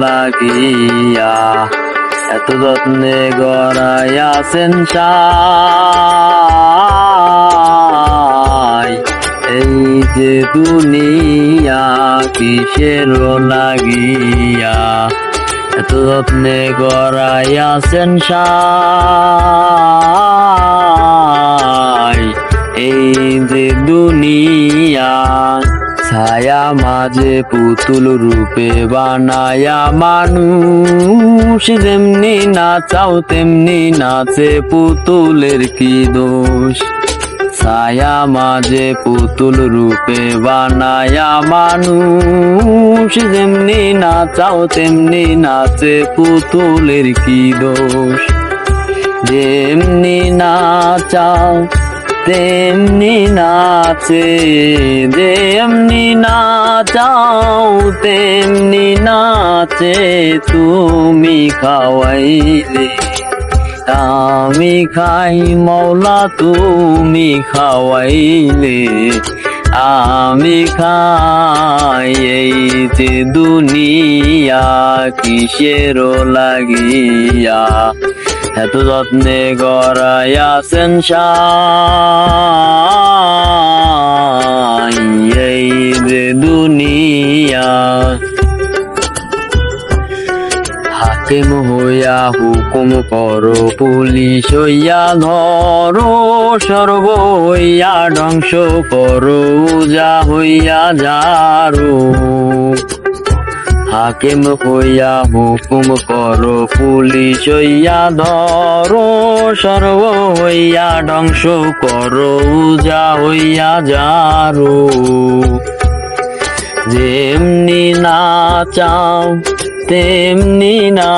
লাগিয়া এত যত্নে গড়াইয়াছেন সাই। এই যে দুনিয়া কিসের লাগিয়া এত যত্নে গড়াইয়াছেন সাই। এই যে দুনিয়া ছায়া মাঝে পুতুল রূপে বানায়া মানুষ, যেমনি নাচাও তেমনি নাচে পুতুলের কি দোষ। ছায়া মাঝে পুতুল রূপে বানায়া মানুষ, যেমনি নাচাও তেমনি নাচে পুতুলের কি দোষ। যেমনি নাচাও তেমনি নাচে, যেমনি নাচাও তেমনি নাচে। তুমি খাওয়াইলে আমি খাই মৌলা, তুমি খাওয়াইলে আমি খাই। এই যে দুনিয়া কিসের লাগিয়া এত যত্নে গড়াইয়াছেন সাই। এই যে দুনিয়া হাকিম হইয়া হুকুম করো, পুলিশ হইয়া ধরো, সর্ব হইয়া ধ্বংস করো, যা হইয়া যারো। হাকিম হইয়া হুকুম করো, পুলিশ হইয়া ধরো, সর্ব হইয়া ধ্বংস করো, যা হইয়া যারো। যেমনি নাচাও তেমনি না